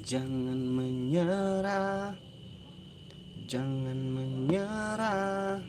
Jangan menyerah, jangan menyerah.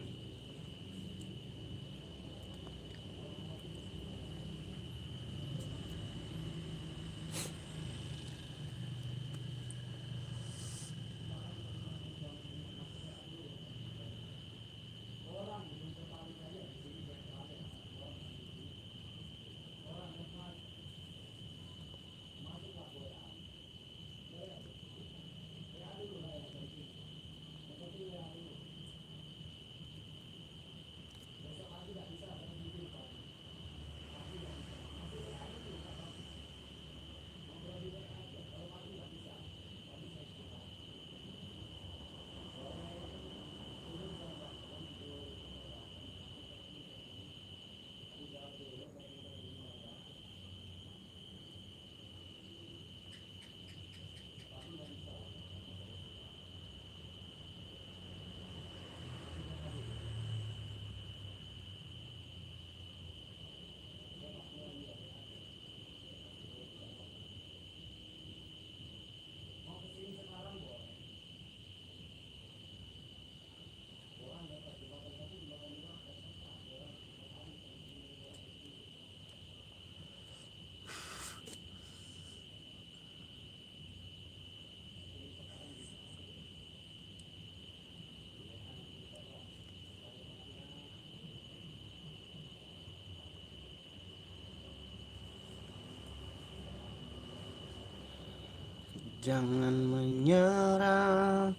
Jangan menyerah,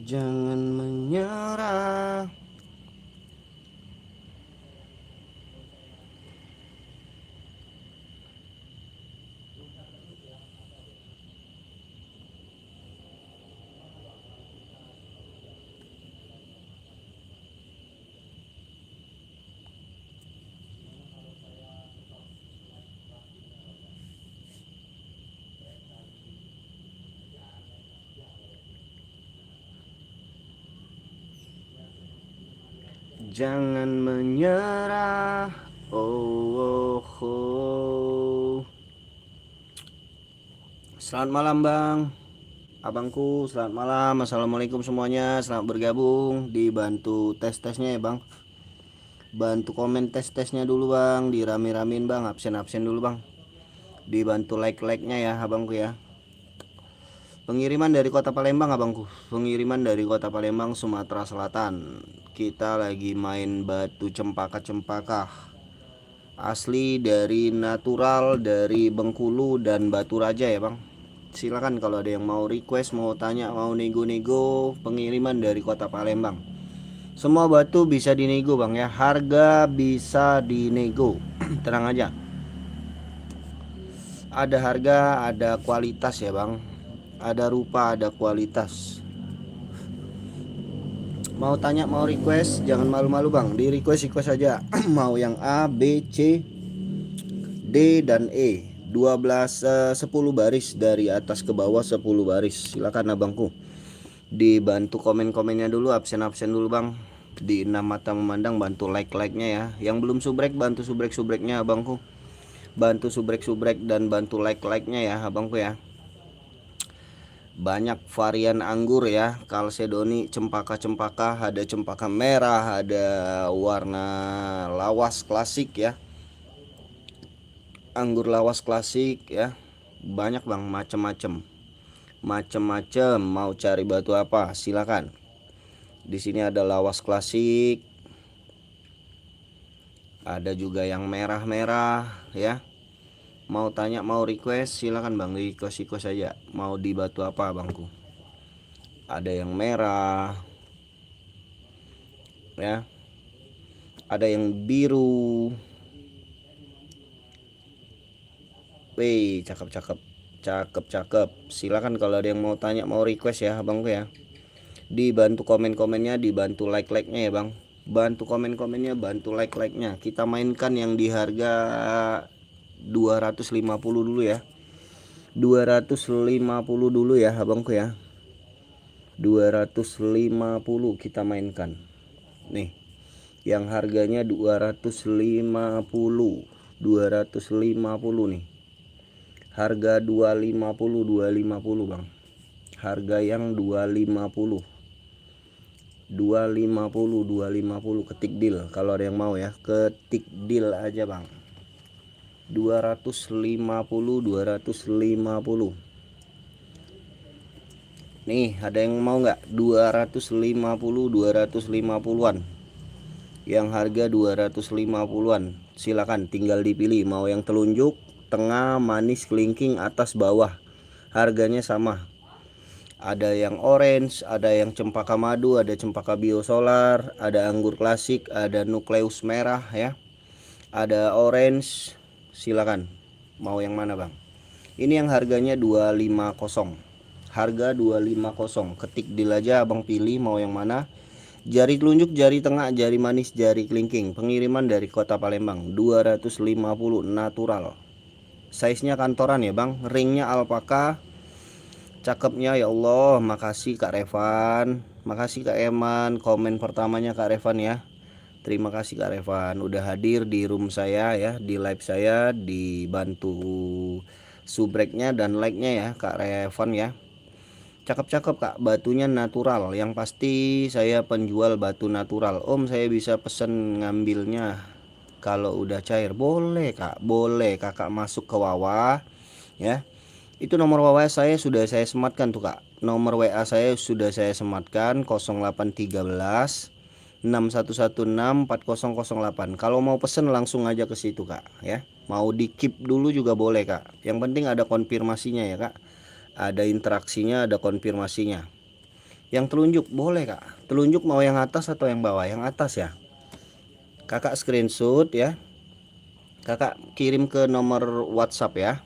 jangan menyerah. Jangan menyerah. Oh, oh, oh. Selamat malam Bang, abangku. Selamat malam. Assalamualaikum semuanya. Selamat bergabung. Dibantu tes-tesnya ya Bang. Bantu komen tes-tesnya dulu Bang. Dirame-ramein Bang. Absen-absen dulu Bang. Dibantu like-like-nya ya abangku ya. Pengiriman dari kota Palembang abangku. Pengiriman dari kota Palembang, Sumatera Selatan. Kita lagi main batu cempaka-cempaka. Asli dari natural dari Bengkulu dan Batu Raja ya bang. Silakan kalau ada yang mau request, mau tanya, mau nego-nego, pengiriman dari kota Palembang. Semua batu bisa dinego bang ya. Harga bisa dinego. Tenang aja. Ada harga, ada kualitas ya bang. Ada rupa, ada kualitas. Mau tanya, mau request, jangan malu-malu bang. Di request aja. Mau yang A, B, C, D, dan E. 12 10 baris dari atas ke bawah, 10 baris. Silakan abangku. Dibantu komen-komennya dulu, absen-absen dulu bang. Di 6 mata memandang, bantu like-like-nya ya. Yang belum subrek, bantu subrek-subreknya abangku. Bantu subrek-subrek dan bantu like-like-nya ya abangku ya. Banyak varian anggur ya, kalsedoni, cempaka-cempaka, ada cempaka merah, ada warna lawas klasik ya, anggur lawas klasik ya. Banyak bang, macem-macem. Mau cari batu apa silakan. Di sini ada lawas klasik, ada juga yang merah-merah ya. Mau tanya, mau request, silakan bang, request aja. Mau di batu apa bangku? Ada yang merah ya, ada yang biru. Wih, cakep. Silakan kalau ada yang mau tanya, mau request ya abangku ya. Dibantu komen-komennya, dibantu like-like-nya ya bang. Bantu komen-komennya, bantu like-like-nya. Kita mainkan yang di harga 250 dulu ya. 250 dulu ya abangku ya. 250 kita mainkan. Nih, yang harganya 250. 250 nih. Harga 250 Bang. Harga yang 250 ketik deal. Kalau ada yang mau ya, ketik deal aja Bang. 250. Nih, ada yang mau nggak? 250-250-an. Yang harga 250-an. Silakan tinggal dipilih mau yang telunjuk, tengah, manis, kelingking, atas, bawah. Harganya sama. Ada yang orange, ada yang cempaka madu, ada cempaka biosolar, ada anggur klasik, ada nukleus merah ya. Ada orange. Silakan. Mau yang mana, Bang? Ini yang harganya 250. Harga 250. Ketik deal aja Abang pilih mau yang mana. Jari telunjuk, jari tengah, jari manis, jari kelingking. Pengiriman dari Kota Palembang. 250 natural. Size-nya kantoran ya Bang. Ringnya alpaka. Cakepnya ya Allah. Makasih Kak Revan. Makasih Kak Eman. Komen pertamanya Kak Revan ya. Terima kasih Kak Revan udah hadir di room saya ya, di live saya, dibantu subreknya dan like-nya ya Kak Revan ya. Cakep-cakep Kak, batunya natural. Yang pasti saya penjual batu natural. Om, saya bisa pesen ngambilnya kalau udah cair? Boleh Kak, boleh. Kakak masuk ke Wawa ya. Itu nomor WA saya sudah saya sematkan tuh Kak. Nomor WA saya sudah saya sematkan 0813 6116 4008. Kalau mau pesen langsung aja ke situ Kak ya. Mau di keep dulu juga boleh Kak. Yang penting ada konfirmasinya ya Kak. Ada interaksinya, ada konfirmasinya. Yang telunjuk boleh Kak. Telunjuk mau yang atas atau yang bawah? Yang atas ya. Kakak screenshot ya. Kakak kirim ke nomor WhatsApp ya.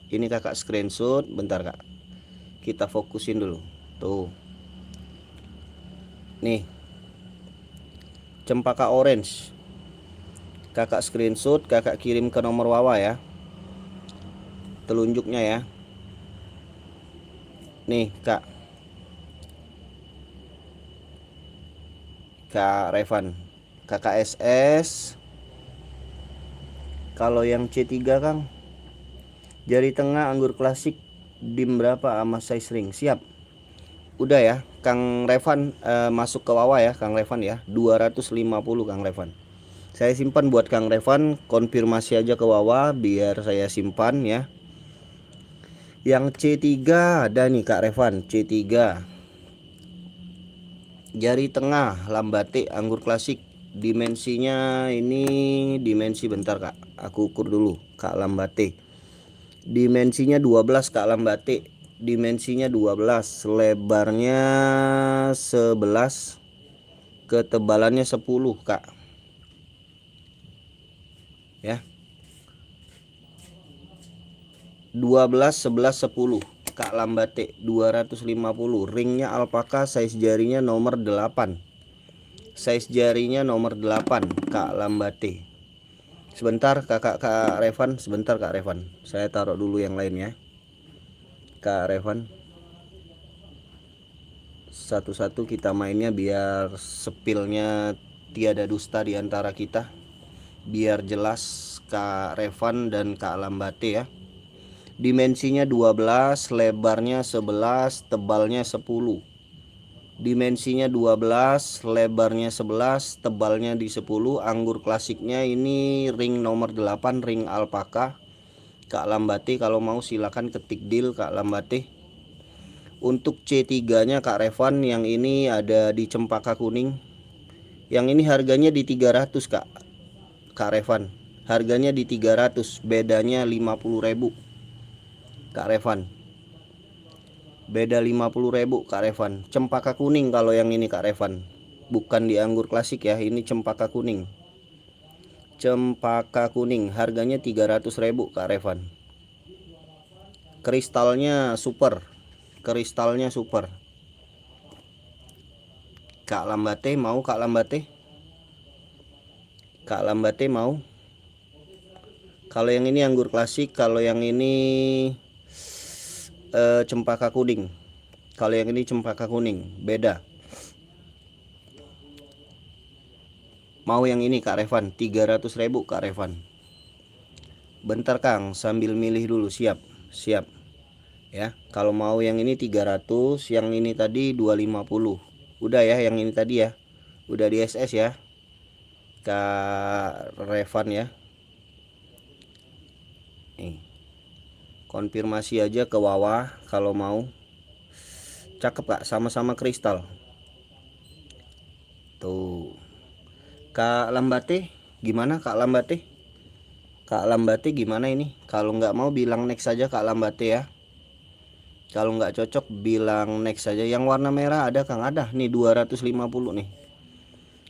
Ini kakak screenshot. Bentar Kak. Kita fokusin dulu. Tuh. Nih. Cempaka orange. Kakak screenshot, kakak kirim ke nomor Wawa ya. Telunjuknya ya. Nih Kak. Kak Revan. Kakak SS. Kalau yang C3 Kang, jari tengah anggur klasik dim berapa sama size ring? Siap. Udah ya Kang Revan, masuk ke Wawa ya Kang Revan ya. 250 Kang Revan. Saya simpan buat Kang Revan, konfirmasi aja ke Wawa biar saya simpan ya. Yang C3 ada nih Kak Revan, C3. Jari tengah lambatik anggur klasik. Dimensinya ini dimensi bentar Kak. Aku ukur dulu Kak Lambate. Dimensinya 12 Kak Lambate. Dimensinya 12, lebarnya 11, ketebalannya 10 Kak. Ya. 12 11 10 Kak Lambate 250. Ringnya alpaka, size jarinya nomor 8. Size jarinya nomor 8 Kak Lambate. Sebentar Kak Revan, sebentar Kak Revan. Saya taruh dulu yang lain ya. Kak Revan. Satu-satu kita mainnya biar spillnya tiada dusta di antara kita. Biar jelas Kak Revan dan Kak Lambate ya. Dimensinya 12, lebarnya 11, tebalnya 10. Dimensinya 12, lebarnya 11, tebalnya di 10. Anggur klasiknya ini ring nomor 8, ring alpaka. Kak Lambate kalau mau silakan ketik deal Kak Lambate. Untuk C3 nya Kak Revan yang ini ada di cempaka kuning. Yang ini harganya di 300 Kak Revan. Harganya di 300, bedanya 50.000 Kak Revan. Beda 50.000 Kak Revan. Cempaka kuning kalau yang ini Kak Revan. Bukan di anggur klasik ya, ini cempaka kuning. Cempaka kuning harganya 300.000 Kak Revan. Kristalnya super. Kristalnya super. Kak Lambate mau Kak Lambate? Kak Lambate mau? Kalau yang ini anggur klasik, kalau yang ini cempaka kuning. Kalau yang ini cempaka kuning, beda. Mau yang ini Kak Revan, 300.000 Kak Revan. Bentar Kang, sambil milih dulu. Siap. Siap ya. Kalau mau yang ini 300, yang ini tadi 250. Udah ya yang ini tadi ya. Udah di SS ya. Kak Revan ya. Nih. Konfirmasi aja ke Wawa kalau mau. Cakep Kak, sama-sama kristal. Tuh. Kak Lambate, gimana Kak Lambate? Kak Lambate gimana ini? Kalau nggak mau bilang next saja Kak Lambate ya. Kalau nggak cocok bilang next saja. Yang warna merah ada Kang? Ada. Nih 250 nih.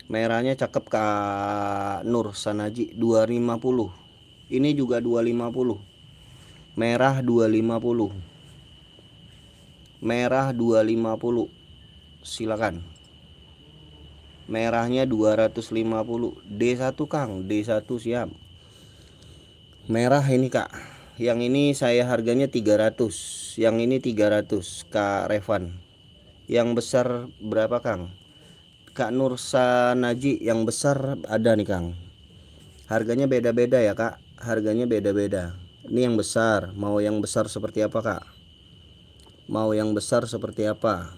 Merahnya cakep Kak Nur Sanaji 250. Ini juga 250. Merah 250. Merah 250. Silakan. Merahnya 250. D1 Kang, D1 siap. Merah ini Kak. Yang ini saya harganya 300. Yang ini 300 Kak Revan. Yang besar berapa Kang? Kak Nursa Naji yang besar ada nih Kang. Harganya beda-beda ya Kak. Harganya beda-beda. Ini yang besar. Mau yang besar seperti apa Kak? Mau yang besar seperti apa?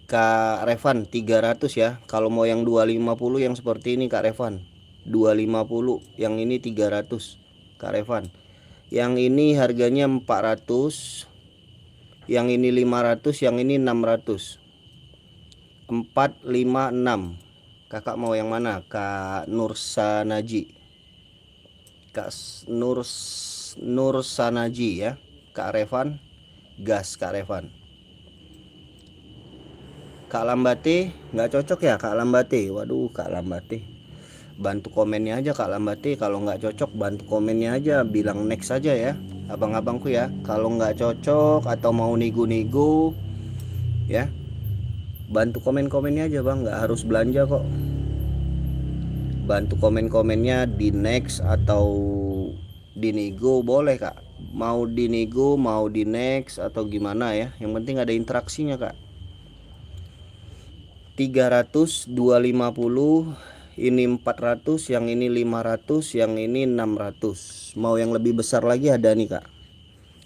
Kak Revan 300 ya. Kalau mau yang 250 yang seperti ini Kak Revan 250. Yang ini 300 Kak Revan. Yang ini harganya 400. Yang ini 500. Yang ini 600. 456. Kakak mau yang mana? Kak Nursa Naji. Kak Nursa Naji ya. Kak Revan gas Kak Revan. Kak Lambate nggak cocok ya Kak Lambate. Waduh Kak Lambate, bantu komennya aja Kak Lambate. Kalau nggak cocok bantu komennya aja, bilang next saja ya abang-abangku ya. Kalau nggak cocok atau mau nego-nego ya, bantu komen-komennya aja bang, nggak harus belanja kok. Bantu komen-komennya di next atau di nego boleh Kak. Mau di nego mau di next atau gimana ya, yang penting ada interaksinya Kak. 300 250. Ini 400, yang ini 500, yang ini 600. Mau yang lebih besar lagi ada nih Kak.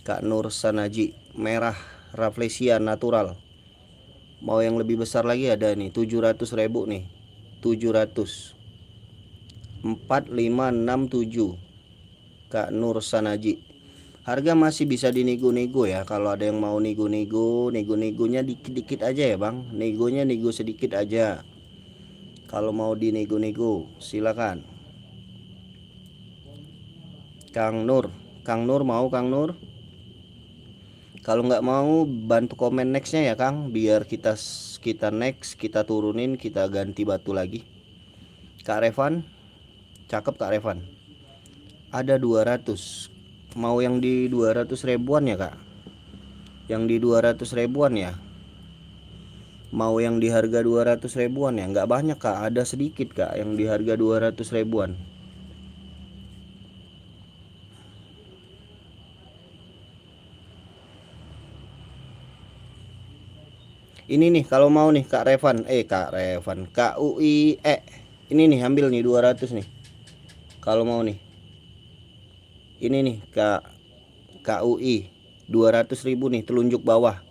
Kak Nur Sanaji merah Rafflesia natural. Mau yang lebih besar lagi ada nih 700.000 nih. 700. 4 5 6 7 Kak Nur Sanaji. Harga masih bisa dinego-nego ya. Kalau ada yang mau nego-nego, nego-negonya dikit-dikit aja ya bang. Negonya nego sedikit aja. Kalau mau dinego-nego silakan. Kang Nur mau Kang Nur. Kalau nggak mau bantu komen nextnya ya Kang, biar kita next, kita turunin, kita ganti batu lagi. Kak Revan cakep Kak Revan. Ada 200. Mau yang di 200 ribuan ya Kak? Yang di 200 ribuan ya? Mau yang di harga 200 ribuan ya? Nggak banyak Kak, ada sedikit Kak yang di harga 200 ribuan. Ini nih kalau mau nih Kak Revan, Kak UI, ini nih ambil nih 200 nih. Kalau mau nih. Ini nih KUI 200.000 nih, telunjuk bawah.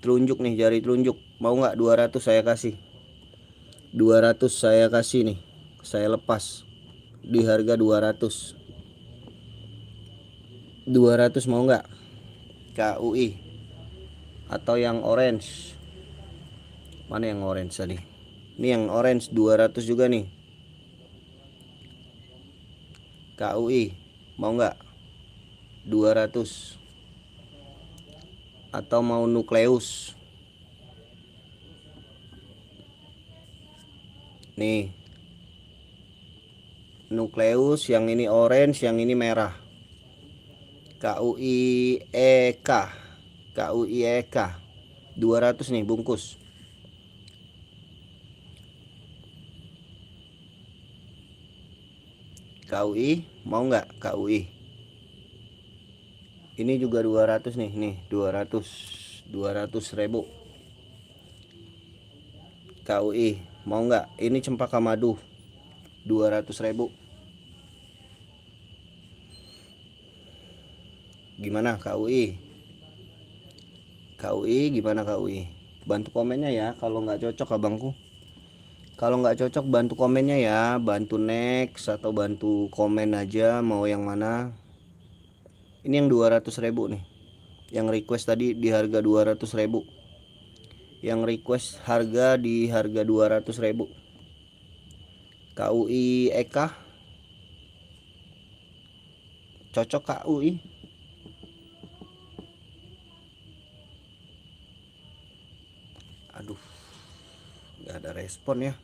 Telunjuk nih, jari telunjuk. Mau nggak 200 saya kasih. 200 saya kasih nih. Saya lepas di harga 200. 200 mau nggak? KUI atau yang orange. Mana yang orange tadi? Ini yang orange 200 juga nih. KUI mau nggak? 200. Atau mau nukleus. Nih. Nukleus, yang ini orange, yang ini merah. KUI EK. KUI EK 200 nih bungkus. KUI mau nggak? KUI ini juga 200 nih 200 ribu. KUI mau nggak? Ini cempaka madu 200.000. Gimana Kak UI? Kak UI gimana Kak UI? Bantu komennya ya kalau nggak cocok abangku. Kalau nggak cocok bantu komennya ya, bantu next atau bantu komen aja mau yang mana. Ini yang 200.000 nih. Yang request tadi di harga 200.000. Yang request harga di harga 200.000. KUI Eka cocok KUI. Aduh, nggak ada respon ya.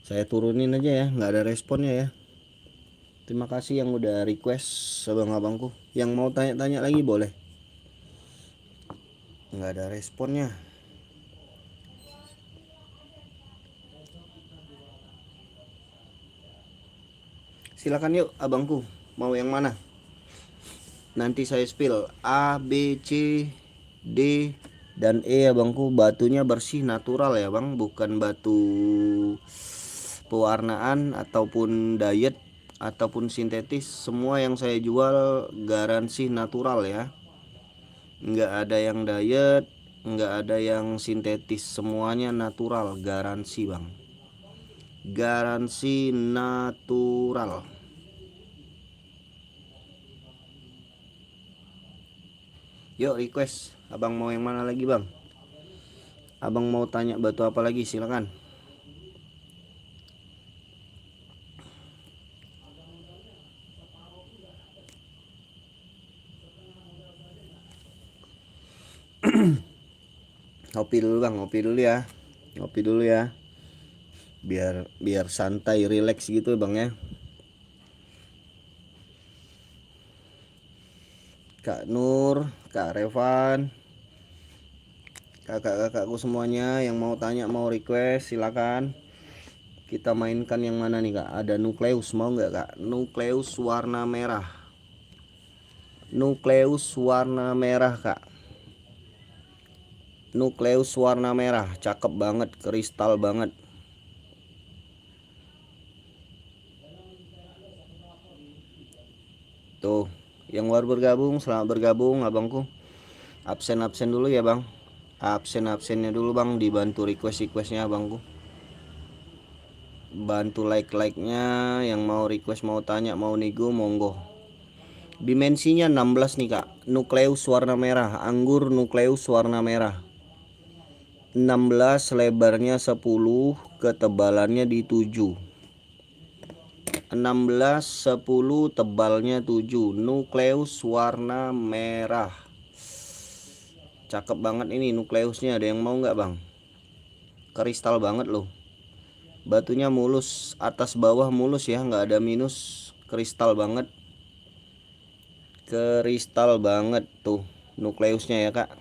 Saya turunin aja ya, nggak ada responnya ya. Terima kasih yang udah request abang-abangku. Yang mau tanya-tanya lagi boleh. Nggak ada responnya. Silakan yuk abangku, mau yang mana? Nanti saya spill A, B, C, D, dan E abangku. Batunya bersih natural ya bang, bukan batu pewarnaan ataupun diet ataupun sintetis. Semua yang saya jual garansi natural ya. Nggak ada yang diet, nggak ada yang sintetis, semuanya natural, garansi bang, garansi natural. Yuk request, abang mau yang mana lagi bang? Abang mau tanya batu apa lagi, silakan. Ngopi dulu bang, ngopi dulu ya, ngopi dulu ya, biar santai, relax gitu bang ya. Kak Nur, Kak Revan, kakak-kakakku semuanya yang mau tanya, mau request, silakan. Kita mainkan yang mana nih kak? Ada nukleus, mau nggak kak? Nukleus warna merah. Nukleus warna merah kak. Nukleus warna merah, cakep banget, kristal banget. Tuh, yang baru bergabung, selamat bergabung abangku. Absen dulu ya bang. Absennya dulu bang, dibantu requestnya abangku. Bantu like-nya, yang mau request, mau tanya, mau nego, monggo. Dimensinya 16 nih kak. Nukleus warna merah, anggur nukleus warna merah. 16, lebarnya 10, ketebalannya di 7. 16, 10, tebalnya 7. Nukleus warna merah. Cakep banget ini nukleusnya, ada yang mau nggak bang? Kristal banget loh. Batunya mulus, atas bawah mulus ya, nggak ada minus. Kristal banget. Kristal banget tuh nukleusnya ya kak.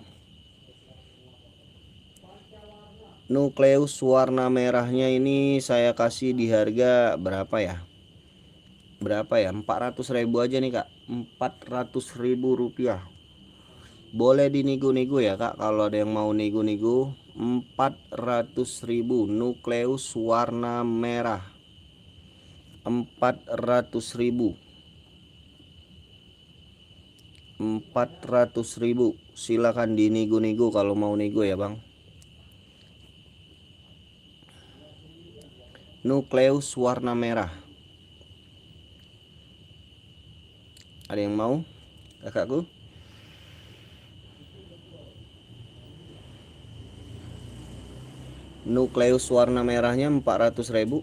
Nukleus warna merahnya ini saya kasih di harga berapa ya? Berapa ya? 400.000 aja nih kak. 400.000 rupiah. Boleh dinego-nego ya kak, kalau ada yang mau nego-nego. 400.000 nukleus warna merah. 400.000. 400.000. Silakan dinego-nego kalau mau nego ya bang. Nukleus warna merah. Ada yang mau kakakku? Nukleus warna merahnya 400.000.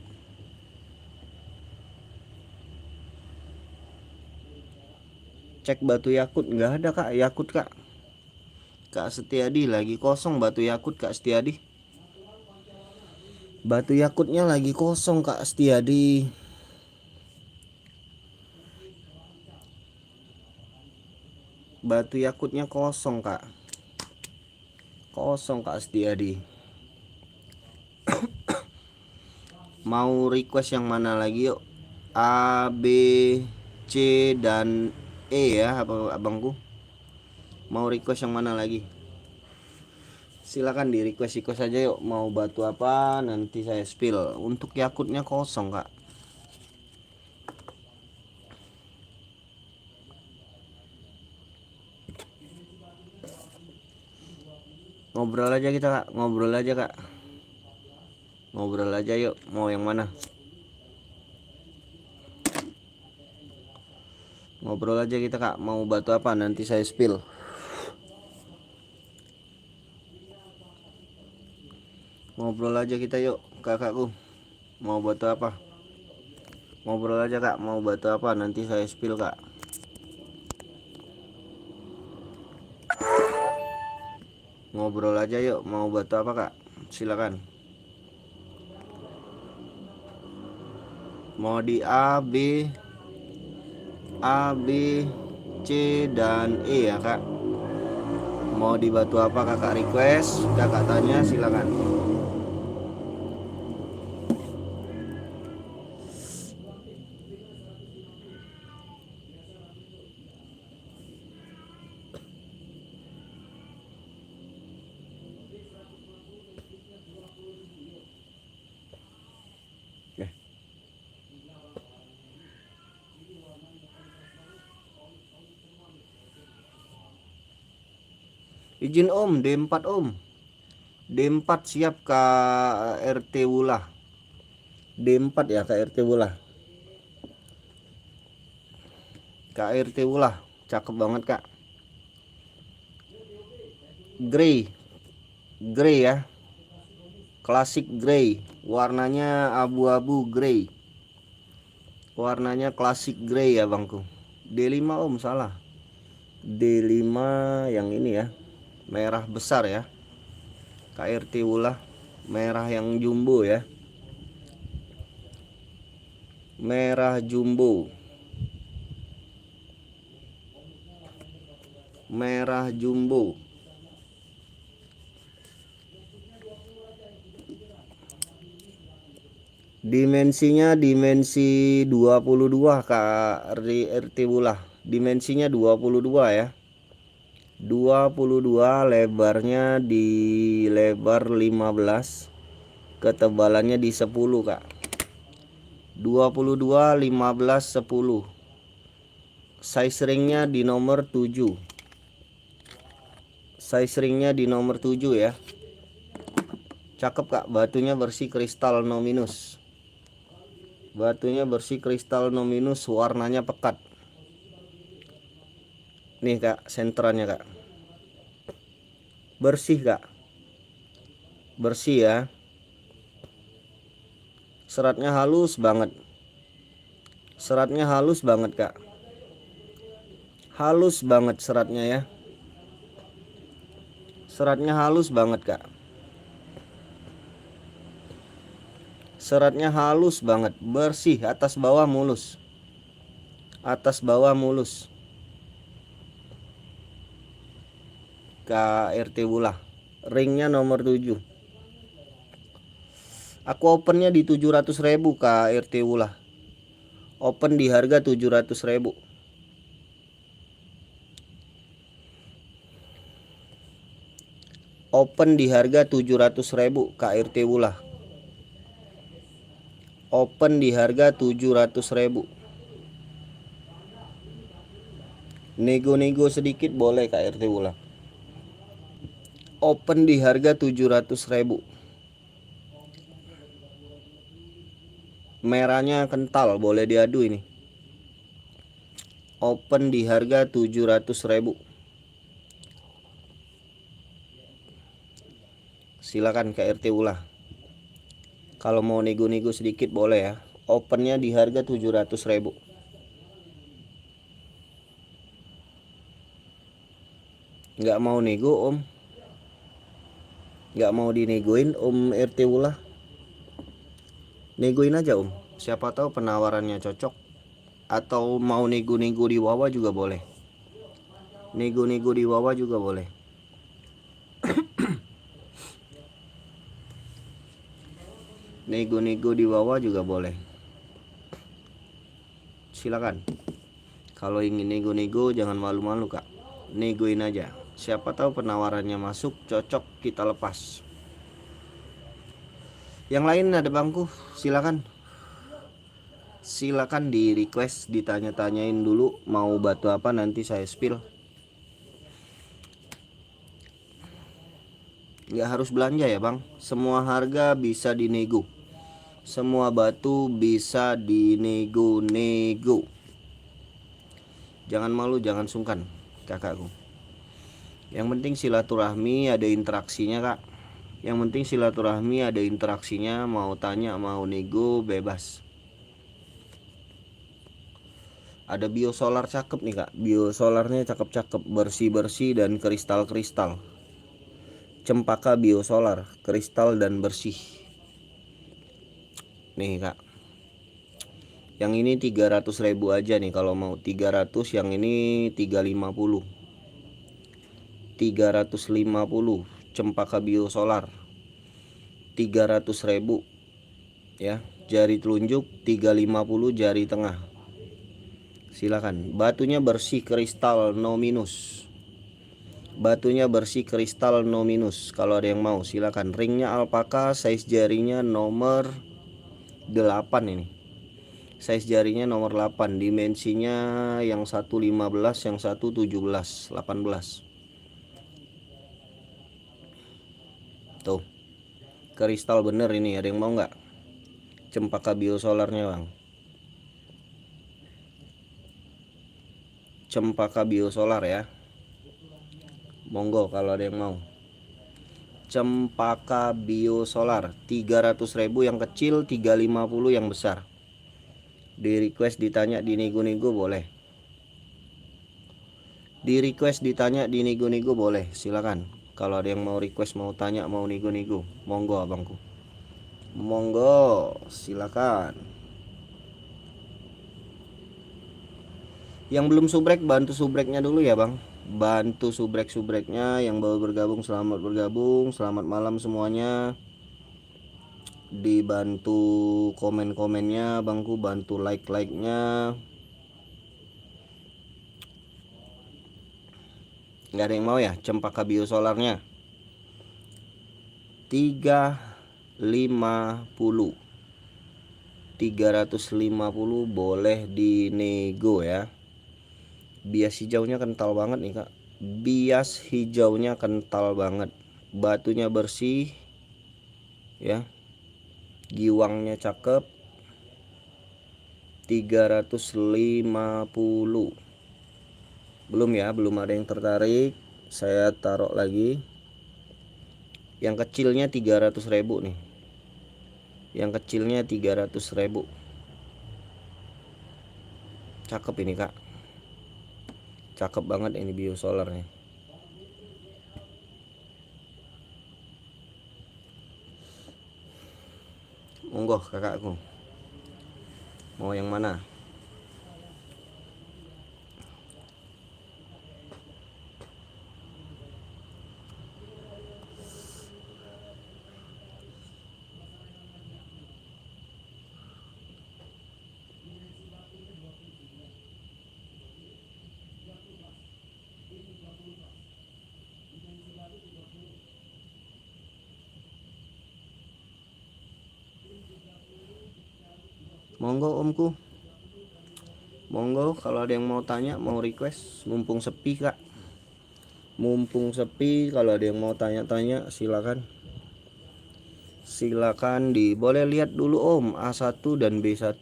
Cek batu yakut, nggak ada kak yakut kak. Kak Setiadi lagi kosong batu yakut kak Setiadi. Batu yakutnya lagi kosong kak Setiadi. Batu yakutnya kosong kak. Kosong kak Setiadi. Mau request yang mana lagi yuk? A, B, C, dan E ya abangku. Mau request yang mana lagi? Silakan di request saja yuk, mau batu apa nanti saya spill. Untuk yakutnya kosong kak. Ngobrol aja kita kak, ngobrol aja kak. Ngobrol aja yuk, mau yang mana? Ngobrol aja kita kak, mau batu apa nanti saya spill. Ngobrol aja kita yuk kakakku, mau batu apa? Ngobrol aja kak, mau batu apa nanti saya spill kak. Ngobrol aja yuk, mau batu apa kak? Silakan. Mau di A, B, C dan E ya kak. Mau di batu apa kakak request, kakak tanya silakan. Izin om, D4 om. D4 siap KRT Wulah. D4 ya KRT Wulah. KRT Wulah, cakep banget kak. Grey, grey ya. Klasik grey, warnanya abu-abu grey. Warnanya klasik grey ya bangku. D5 om, salah. D5 yang ini ya, merah besar ya. KRT Wulah, merah yang jumbo ya. Merah jumbo. Merah jumbo. Dimensinya dimensi 22 kak RT Wulah. Dimensinya 22 ya. 22, lebarnya di lebar 15, ketebalannya di 10 kak. 22, 15, 10. Size ringnya di nomor 7. Size ringnya di nomor 7 ya. Cakep kak, batunya bersih kristal no minus. Batunya bersih kristal no minus, warnanya pekat. Nih kak, senterannya kak. Bersih kak. Bersih ya. Seratnya halus banget. Seratnya halus banget kak. Halus banget seratnya ya. Seratnya halus banget kak. Seratnya halus banget, bersih, atas bawah mulus. Atas bawah mulus. KRT Wulah. Ringnya nomor 7. Aku opennya di 700.000 KRT Wulah. Open di harga 700.000. Open di harga 700.000 KRT Wulah. Open di harga 700.000. Nego-nego sedikit boleh KRT Wulah. Open di harga 700.000. Merahnya kental, boleh diadu ini. Open di harga 700.000. Silakan KRT Wulah. Kalau mau nego-nego sedikit boleh ya. Opennya di harga 700.000. Nggak mau nego om. Nggak mau dinegoin om RT Wulah. Negoin aja om. Siapa tahu penawarannya cocok. Atau mau nego-nego di bawah juga boleh. Nego-nego di bawah juga boleh. Nego-nego di bawah juga boleh. Silakan. Kalau ingin nego-nego jangan malu-malu kak. Negoin aja. Siapa tahu penawarannya masuk, cocok, kita lepas. Yang lain ada bangku, silakan. Silakan di request, ditanya-tanyain dulu mau batu apa, nanti saya spill. Nggak harus belanja ya bang, semua harga bisa dinego, semua batu bisa dinego-nego. Jangan malu, jangan sungkan kakakku. Yang penting silaturahmi, ada interaksinya kak. Yang penting silaturahmi, ada interaksinya. Mau tanya, mau nego, bebas. Ada biosolar cakep nih kak, biosolarnya cakep-cakep, bersih-bersih dan kristal-kristal. Cempaka biosolar, kristal dan bersih. Nih kak, yang ini 300.000 aja nih kalau mau 300, yang ini 350. 350 cempaka biosolar 300.000 ya. Jari telunjuk 350, jari tengah. Silakan. Batunya bersih kristal, no minus. Batunya bersih kristal, no minus. Kalau ada yang mau silakan. Ringnya alpaka, size jarinya nomor 8 ini. Size jarinya nomor 8, dimensinya yang satu 15, yang satu 17, 18. Tuh. Kristal bener ini, ada yang mau nggak? Cempaka biosolarnya bang. Cempaka biosolar ya. Monggo kalau ada yang mau. Cempaka biosolar 300.000 yang kecil, 350 yang besar. Di request, ditanya, dinego-nego boleh. Di request, ditanya, dinego-nego boleh. Silakan. Kalau ada yang mau request, mau tanya, mau nego-nego, monggo abangku. Monggo, silakan. Yang belum subrek, bantu subreknya dulu ya bang. Bantu subrek-subreknya. Yang baru bergabung, selamat bergabung. Selamat malam semuanya. Dibantu komen-komennya bangku, bantu like-like-nya. Nggak ada yang mau ya cempaka biosolarnya 350. 350 boleh dinego ya. Bias hijaunya kental banget nih kak. Bias hijaunya kental banget. Batunya bersih ya. Giwangnya cakep. 350. Belum ya, belum ada yang tertarik. Saya taruh lagi. Yang kecilnya 300.000 nih. Yang kecilnya 300.000. Cakep ini kak. Cakep banget ini biosolarnya. Monggo kakakku. Mau yang mana? Monggo omku. Monggo kalau ada yang mau tanya, mau request, mumpung sepi kak. Mumpung sepi, kalau ada yang mau tanya-tanya silakan. Silakan boleh lihat dulu om A1 dan B1.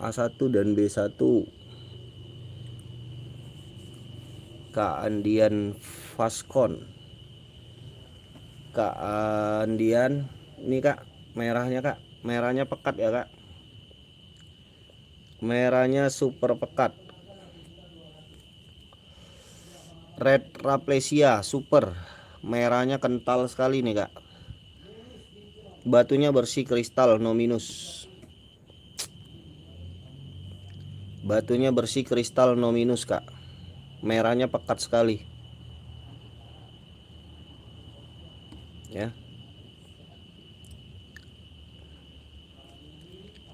A1 dan B1. Kak Andian Faskon. Kak Andian, ini kak merahnya kak. Merahnya pekat ya kak. Merahnya super pekat. Red Raplesia super. Merahnya kental sekali nih kak. Batunya bersih kristal, no minus. Batunya bersih kristal, no minus kak. Merahnya pekat sekali ya.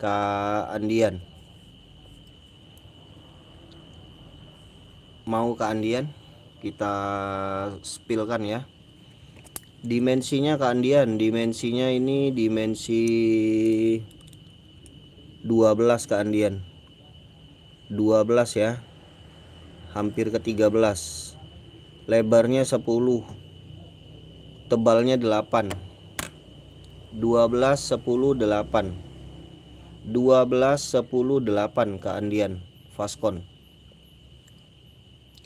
Kak Andian, mau Kak Andian, kita spillkan ya. Dimensinya Kak Andian, dimensinya ini dimensi 12 Kak Andian. 12 ya. Hampir ke 13. Lebarnya 10. Tebalnya 8. 12 10 8. 12 10 8 Kak Andian. Fastcon.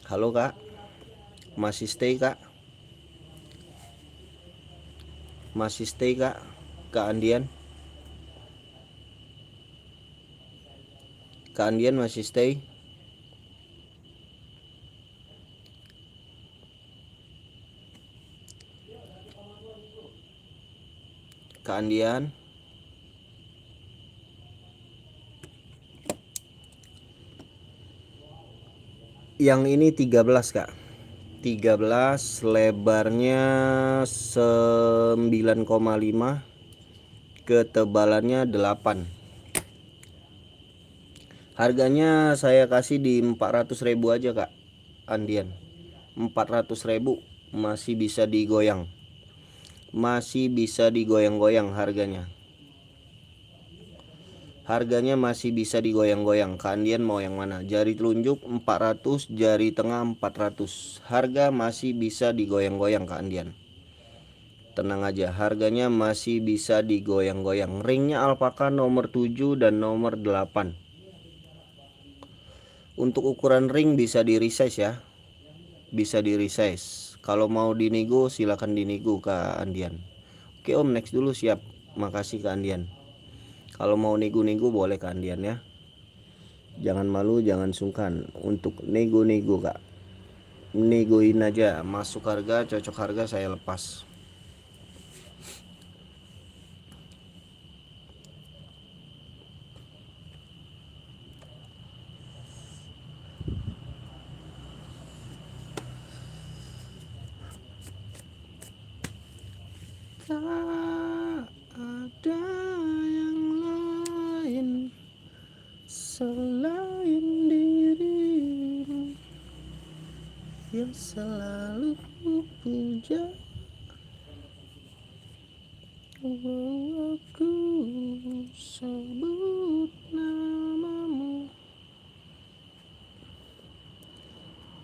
Halo Kak. Masih stay Kak? Masih stay Kak? Kak Andian? Kak Andian masih stay? Kak Andian? Yang ini 13 Kak. 13, lebarnya 9,5, ketebalannya 8. Harganya saya kasih di 400.000 aja Kak Andian. 400.000 masih bisa digoyang. Masih bisa digoyang-goyang harganya. Harganya masih bisa digoyang-goyang. Kak Andian mau yang mana? Jari telunjuk 400, jari tengah 400. Harga masih bisa digoyang-goyang Kak Andian. Tenang aja, harganya masih bisa digoyang-goyang. Ringnya alpaka nomor 7 dan nomor 8. Untuk ukuran ring bisa di resize ya. Bisa di resize. Kalau mau dinego silakan dinego Kak Andian. Oke Om, next dulu siap. Makasih Kak Andian. Kalau mau nego-nego boleh Kak Andian ya. Jangan malu, jangan sungkan untuk nego-nego Kak. Negoin aja, masuk harga, cocok harga saya lepas. Tak ada yang lain selain dirimu yang selalu ku puja. Aku sebut namamu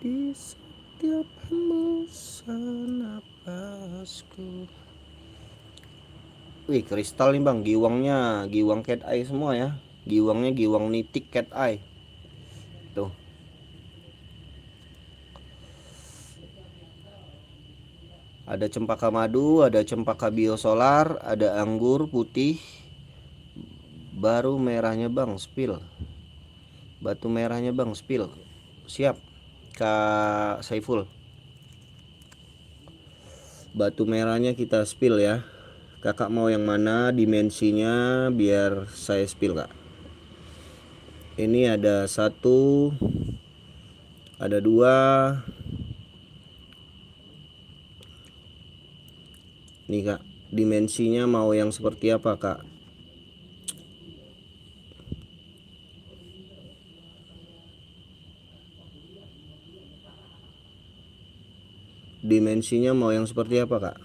di setiap hembusan napasku. Wih, kristal nih bang, giwangnya giwang cat eye semua ya. Giwangnya giwang nitik cat eye. Tuh. Ada cempaka madu, ada cempaka biosolar, ada anggur putih. Baru merahnya bang, spill. Batu merahnya bang, spill. Siap Kak Saiful. Batu merahnya kita spill ya. Kakak mau yang mana dimensinya biar saya spill Kak. Ini ada 1, ada 2. Nih Kak, dimensinya mau yang seperti apa Kak? Dimensinya mau yang seperti apa Kak?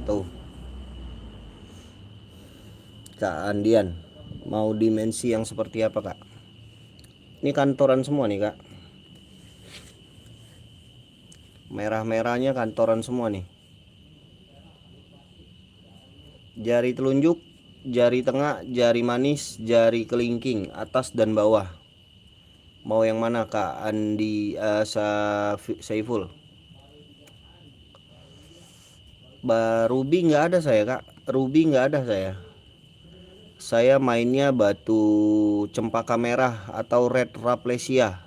Tuh Kak Andian, mau dimensi yang seperti apa Kak? Ini kantoran semua nih Kak. Merah-merahnya kantoran semua nih. Jari telunjuk, jari tengah, jari manis, jari kelingking, atas dan bawah. Mau yang mana Kak Andi Saiful? Ruby nggak ada saya Kak. Ruby nggak ada saya. Saya mainnya batu cempaka merah atau red Rafflesia.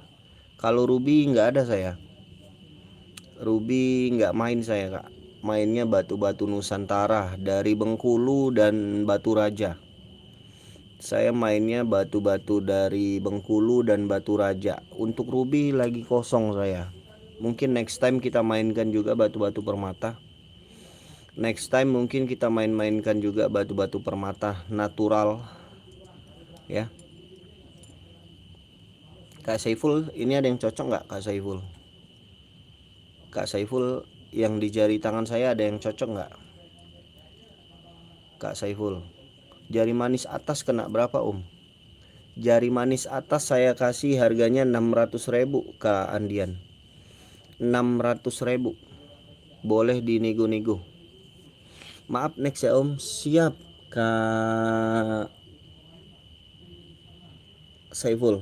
Kalau ruby nggak ada saya. Ruby nggak main saya Kak. Mainnya batu-batu Nusantara dari Bengkulu dan Batu Raja. Saya mainnya batu-batu dari Bengkulu dan Batu Raja. Untuk ruby lagi kosong saya. Mungkin next time kita mainkan juga batu-batu permata. Next time mungkin kita main-mainkan juga batu-batu permata natural ya. Kak Saiful, ini ada yang cocok nggak Kak Saiful? Kak Saiful, yang di jari tangan saya ada yang cocok nggak? Kak Saiful, jari manis atas kena berapa Om? Jari manis atas saya kasih harganya 600.000 Kak Andian. 600.000, boleh dinego-nego. Maaf, next ya Om. Siap Kak Saiful,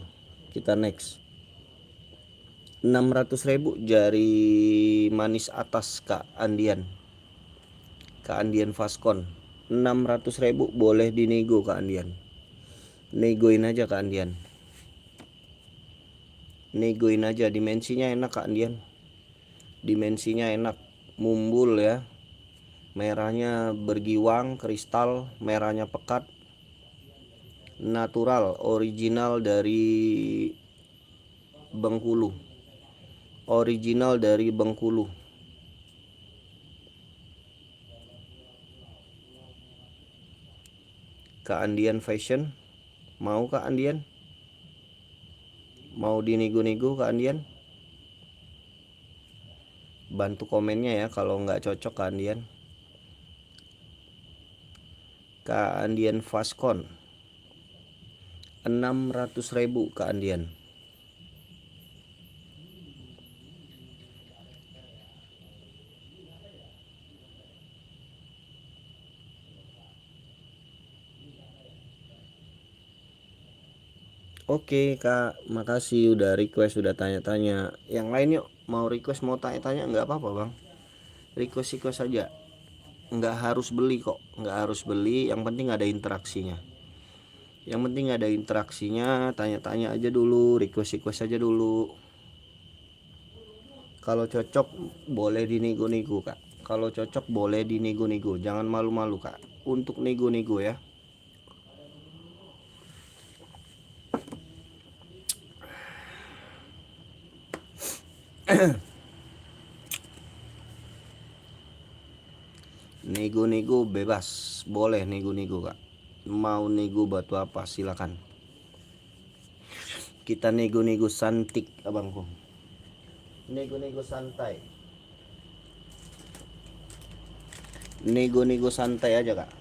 kita next. 600.000 jari manis atas Kak Andian. Kak Andian Vaskon. 600.000 boleh dinego Kak Andian. Negoin aja Kak Andian. Negoin aja, dimensinya enak Kak Andian. Dimensinya enak, mumbul ya. Merahnya bergiwang, kristal, merahnya pekat. Natural, original dari Bengkulu. Original dari Bengkulu. Kak Andian Fashion. Mau Kak Andian? Mau dinego-nego Kak Andian? Bantu komennya ya kalau nggak cocok Kak Andian. Kak Andian Vaskon. 600.000 Kak Andian. Oke Kak, makasih udah request, udah tanya-tanya. Yang lain yuk, mau request, mau tanya-tanya nggak apa-apa Bang. Request aja. Nggak harus beli kok, nggak harus beli. Yang penting ada interaksinya. Yang penting ada interaksinya, tanya-tanya aja dulu, request aja dulu. Kalau cocok boleh dinego-nego Kak. Kalau cocok boleh dinego-nego. Jangan malu-malu Kak untuk nego-nego ya. Nego-nego bebas, boleh nego-nego Kak. Mau nego batu apa silakan. Kita nego-nego santik abangku. Nego-nego santai. Nego-nego santai aja Kak.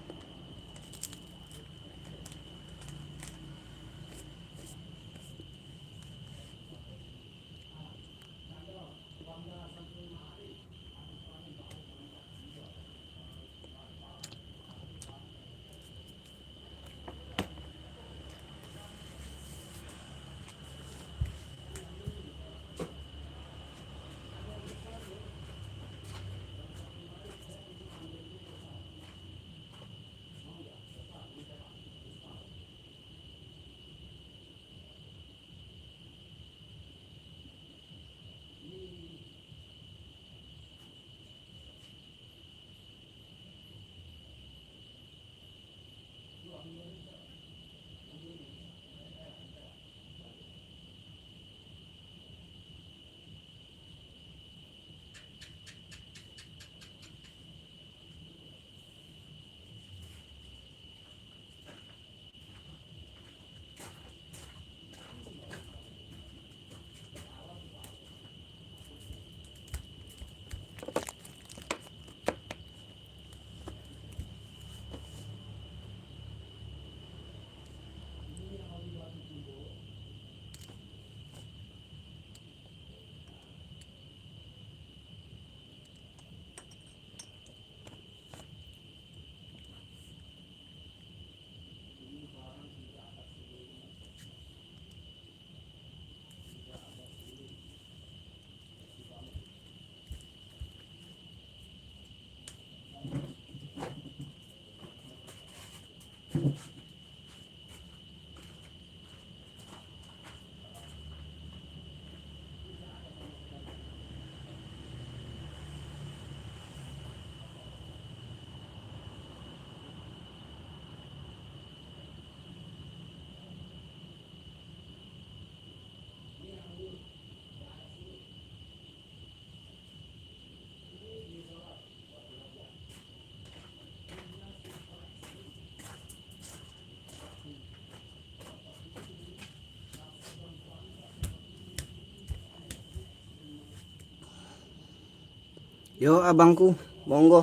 Yo abangku, monggo.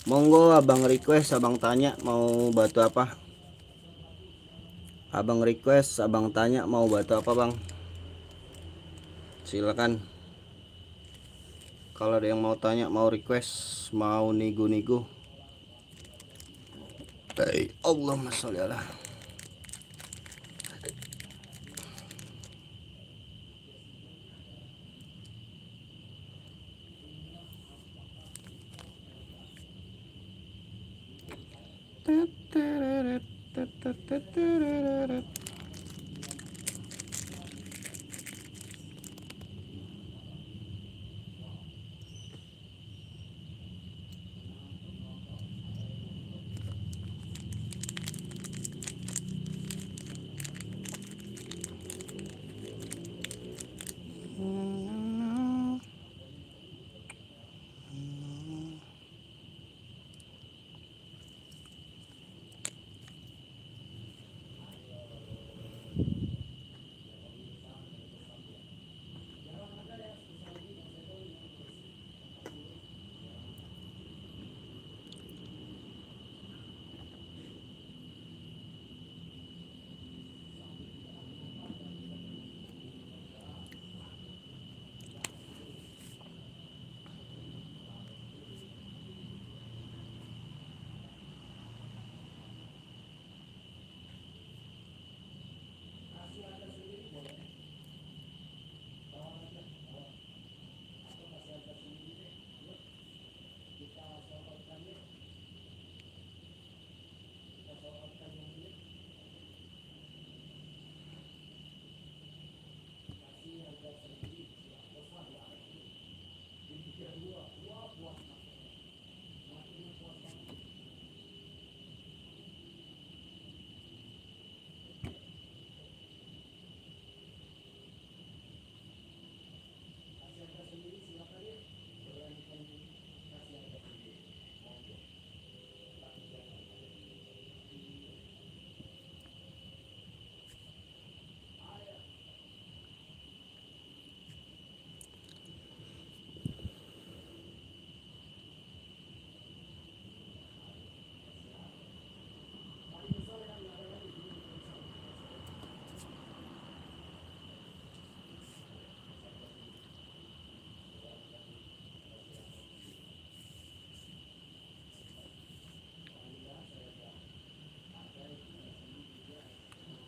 Monggo abang request, abang tanya mau batu apa? Abang request, abang tanya mau batu apa bang? Silakan. Kalau ada yang mau tanya, mau request, mau nego-nego. Allahumma sholli ala.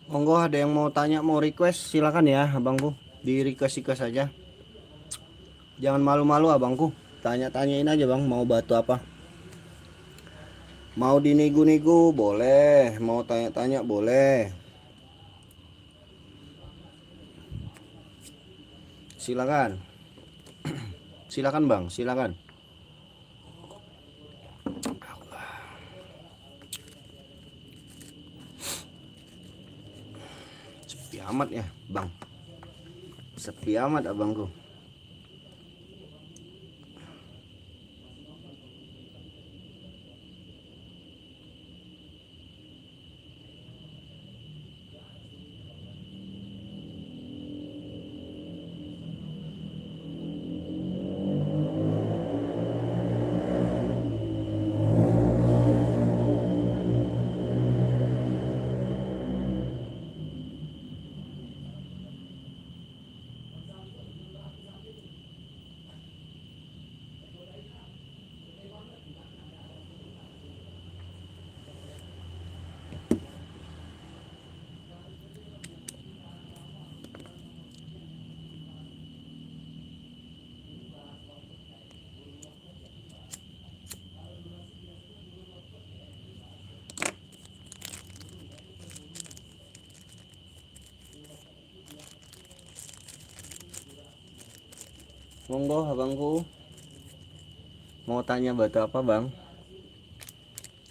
Monggo ada yang mau tanya, mau request, silakan ya abangku. Di request saja. Jangan malu-malu abangku. Tanya-tanyain aja bang, mau batu apa? Mau dinego-nego boleh, mau tanya-tanya boleh. Silakan. Silakan bang, silakan. Sepi amat ya bang. Sepi amat abangku. Monggo abangku. Mau tanya batu apa bang?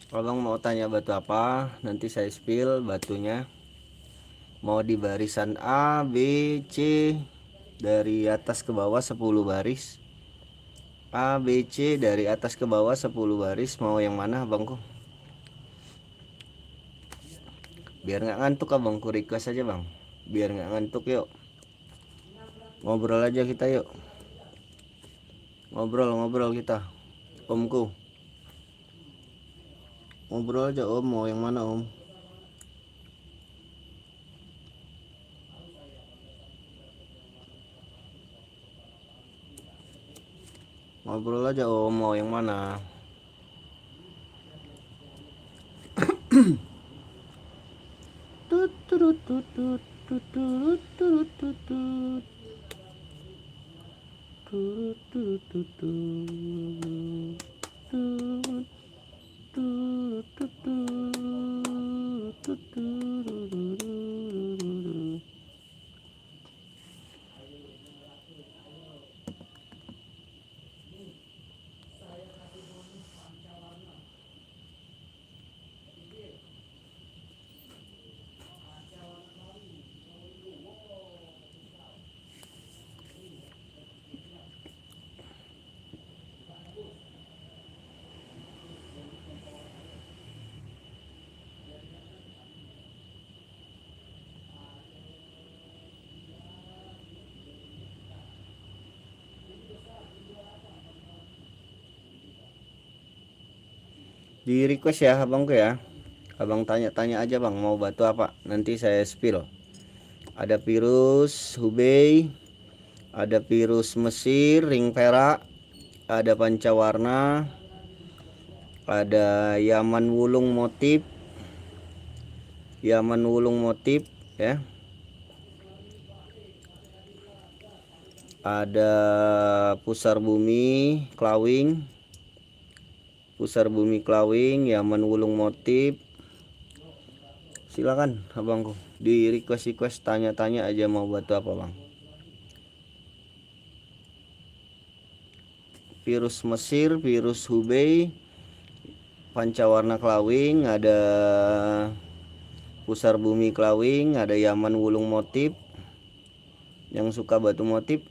Abang mau tanya batu apa? Nanti saya spill batunya. Mau di barisan A, B, C, dari atas ke bawah 10 baris. A, B, C dari atas ke bawah 10 baris. Mau yang mana abangku? Biar nggak ngantuk abangku, request aja bang. Biar nggak ngantuk, yuk ngobrol aja kita yuk. Ngobrol kita, omku. Ngobrol aja om, mau yang mana om? Ngobrol aja om, mau yang mana? Tut turut tut tut tut turut turut tut tut turut turut tut tut tut turut tut tut turururururu. Di request ya abangku ya. Abang tanya-tanya aja bang, mau batu apa? Nanti saya spill. Ada virus Hubei, ada virus Mesir, ring perak, ada pancawarna, ada Yaman wulung motif, ya. Ada pusar bumi Klawing, Yaman wulung motif. Silakan abangku, di request tanya-tanya aja mau batu apa bang. Virus Mesir, virus Hubei, pancawarna Klawing, ada pusar bumi Klawing, ada Yaman wulung motif. Yang suka batu motif,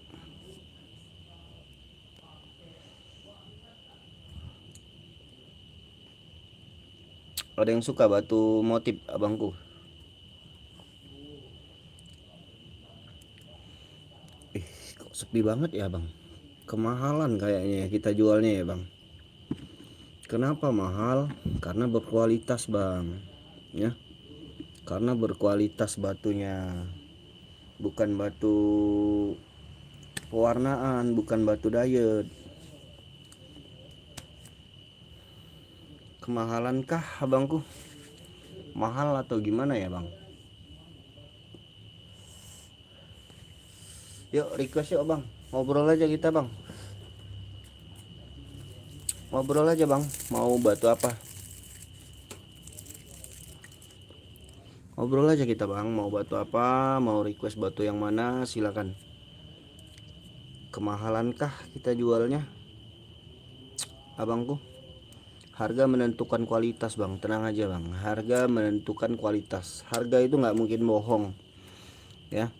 ada yang suka batu motif abangku. Kok sepi banget ya bang? Kemahalan kayaknya kita jualnya ya bang. Kenapa mahal? Karena berkualitas bang, ya. Karena berkualitas batunya, bukan batu pewarnaan, bukan batu diet. Kemahalan kah abangku? Mahal atau gimana ya bang? Yuk request yuk bang, ngobrol aja kita bang. Ngobrol aja bang, mau batu apa? Ngobrol aja kita bang, mau batu apa, mau request batu yang mana, silakan. Kemahalan kah kita jualnya abangku? Harga menentukan kualitas bang, tenang aja bang. Harga menentukan kualitas, harga itu nggak mungkin bohong, ya.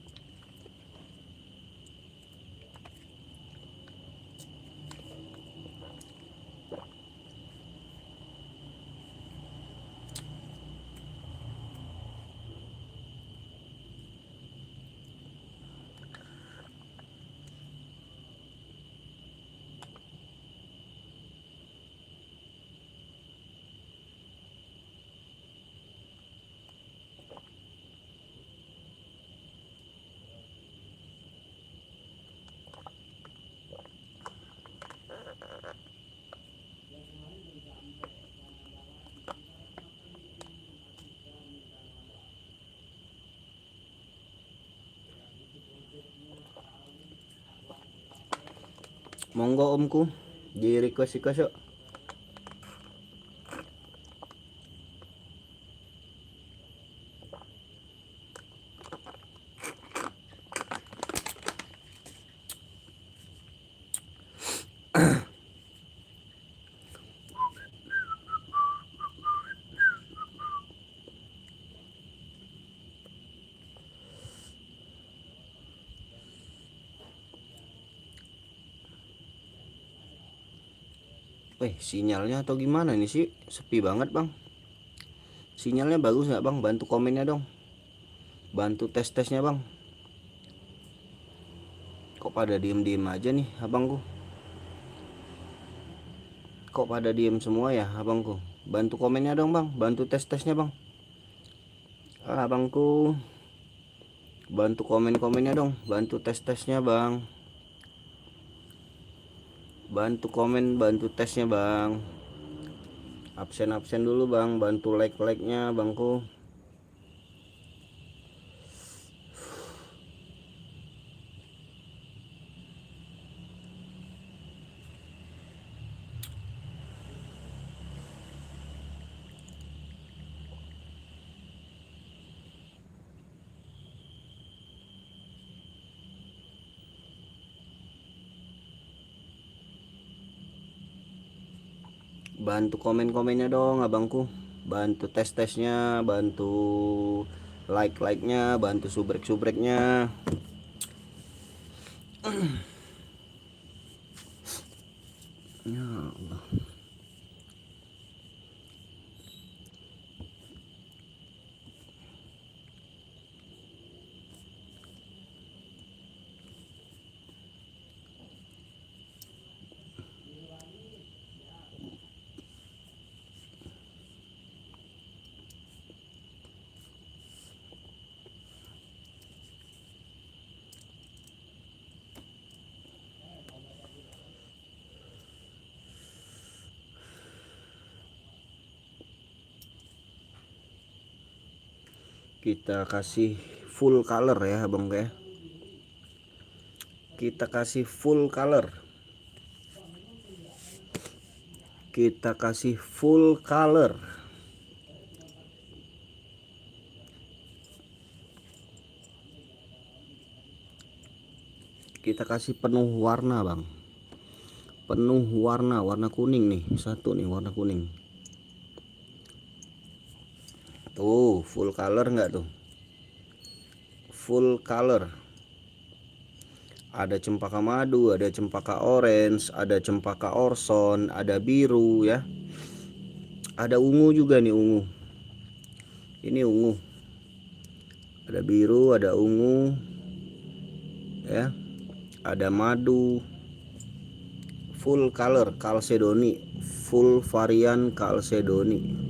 Monggo omku, di request yuk. Sinyalnya atau gimana nih sih? Sepi banget bang. Sinyalnya bagus nggak bang? Bantu komennya dong. Bantu tes-tesnya bang. Kok pada diem-diem aja nih abangku? Kok pada diem semua ya abangku? Bantu komennya dong bang, bantu tes-tesnya bang. Abangku, bantu komen-komennya dong, bantu tes-tesnya bang. Bantu komen, bantu tesnya bang. Absen-absen dulu bang, bantu like-like-nya bangku. Bantu komen-komennya dong abangku. Bantu tes-tesnya, bantu like-like-nya, bantu subrek-subreknya. Ya Allah. Kita kasih full color ya abang ya. Kita kasih full color. Kita kasih full color. Kita kasih penuh warna bang. Penuh warna, warna kuning nih. Satu nih warna kuning. Tuh full color nggak tuh? Full color. Ada cempaka madu, ada cempaka orange, ada cempaka orson, ada biru ya. Ada ungu juga nih, ungu. Ini ungu. Ada biru, ada ungu. Ya. Ada madu. Full color Chalcedony, full varian Chalcedony.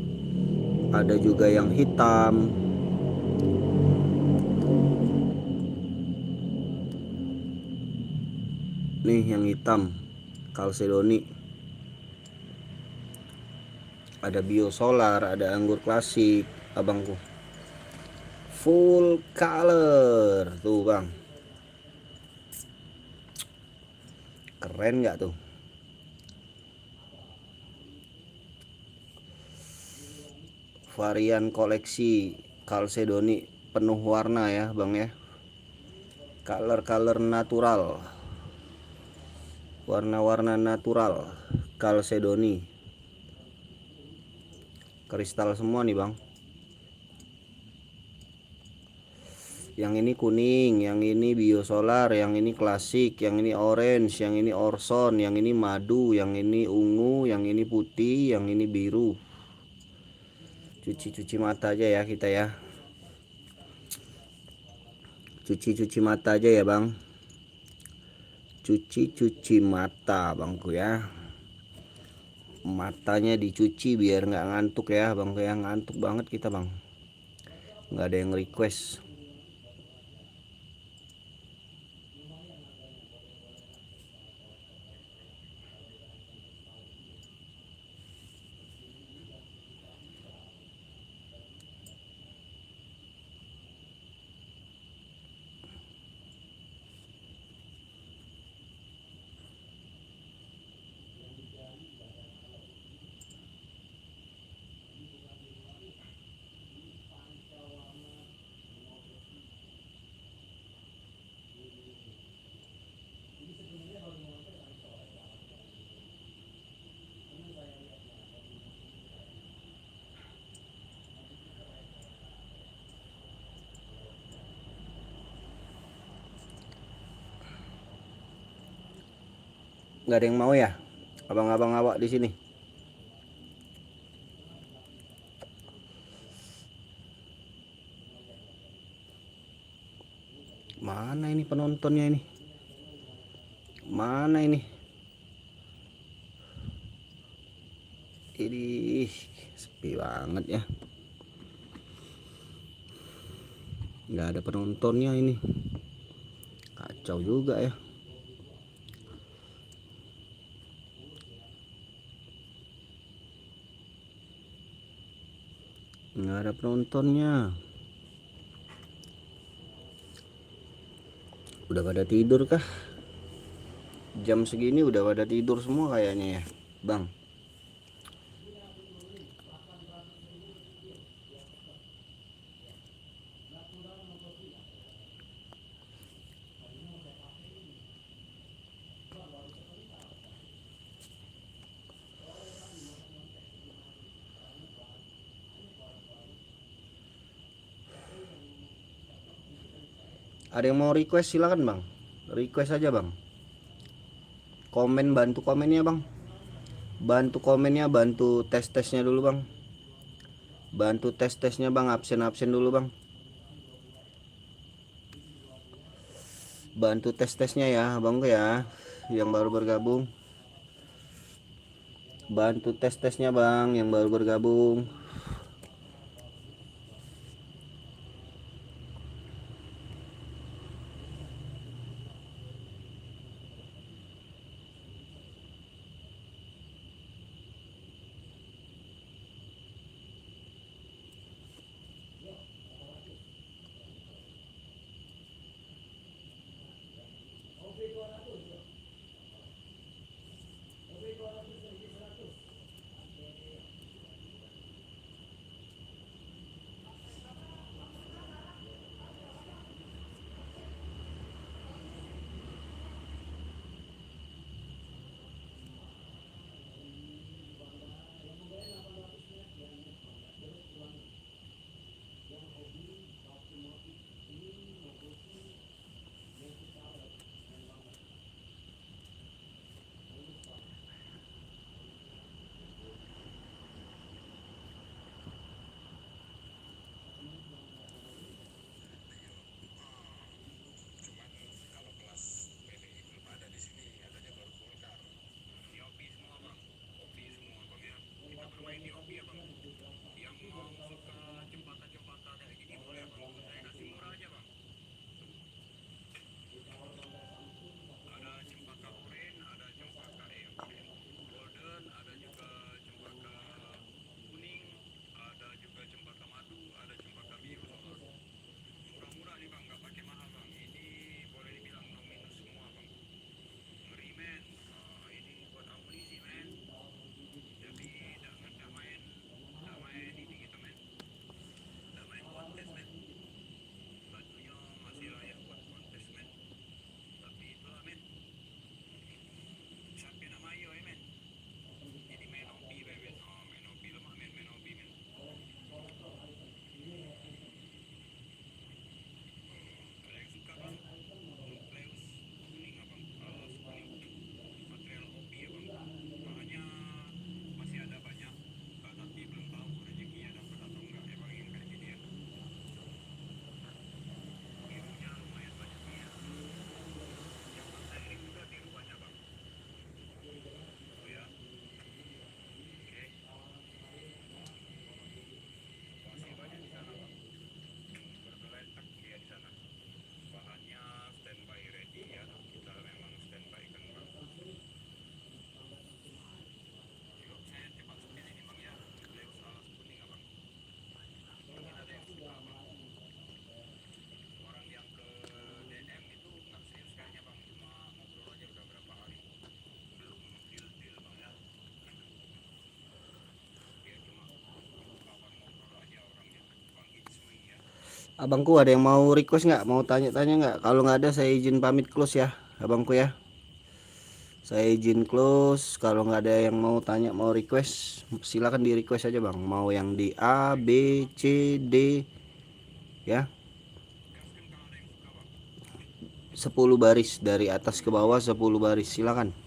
Ada juga yang hitam. Nih yang hitam Chalcedony. Ada biosolar, ada anggur klasik abangku. Full color tuh bang. Keren nggak tuh? Varian koleksi Chalcedony penuh warna ya bang ya. Color natural. Warna-warna natural Chalcedony. Kristal semua nih bang. Yang ini kuning, yang ini biosolar, yang ini klasik, yang ini orange, yang ini orson, yang ini madu, yang ini ungu, yang ini putih, yang ini biru. Cuci-cuci mata aja ya kita ya. Cuci-cuci mata aja ya bang. Cuci-cuci mata bangku ya. Matanya dicuci biar nggak ngantuk ya bangku ya. Ngantuk banget kita bang. Nggak ada yang request. Nggak ada yang mau ya abang-abang awak di sini. Mana ini penontonnya ini? Mana ini? Ini sepi banget ya, nggak ada penontonnya ini, kacau juga ya. Nggak ada penontonnya. Udah pada tidur kah? Jam segini udah pada tidur semua kayaknya ya bang. Ada yang mau request silakan bang, request aja bang. Komen, bantu komennya bang, bantu komennya, bantu tes-tesnya dulu bang, bantu tes-tesnya bang, absen-absen dulu bang, bantu tes-tesnya ya bang ya, yang baru bergabung. Bantu tes-tesnya bang yang baru bergabung. Abangku ada yang mau request nggak? Mau tanya-tanya nggak? Kalau nggak ada saya izin pamit close ya, abangku ya. Saya izin close. Kalau nggak ada yang mau tanya, mau request, silakan di request aja bang. Mau yang di A, B, C, D, ya. 10 baris dari atas ke bawah, 10 baris silakan.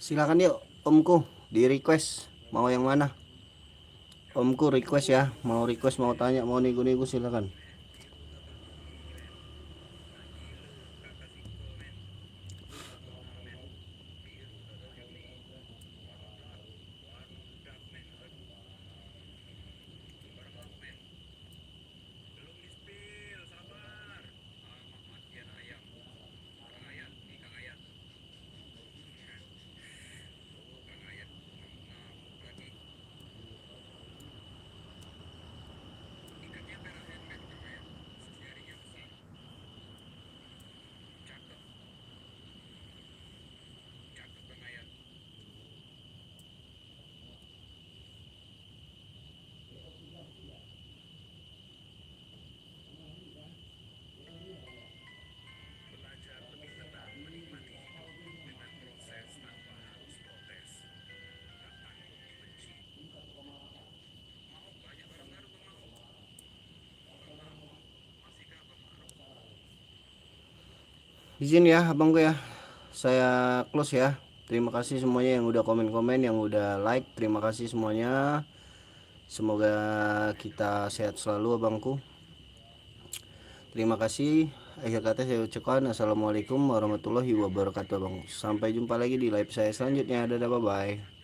Silakan yuk omku, di request mau yang mana. Omku request ya, mau request, mau tanya, mau nego-nego silakan. Izin ya abangku ya, saya close ya. Terima kasih semuanya yang udah komen-komen, yang udah like. Terima kasih semuanya. Semoga kita sehat selalu abangku. Terima kasih. Akhir kata saya ucapkan assalamualaikum warahmatullahi wabarakatuh abang. Sampai jumpa lagi di live saya selanjutnya. Dadah, bye bye.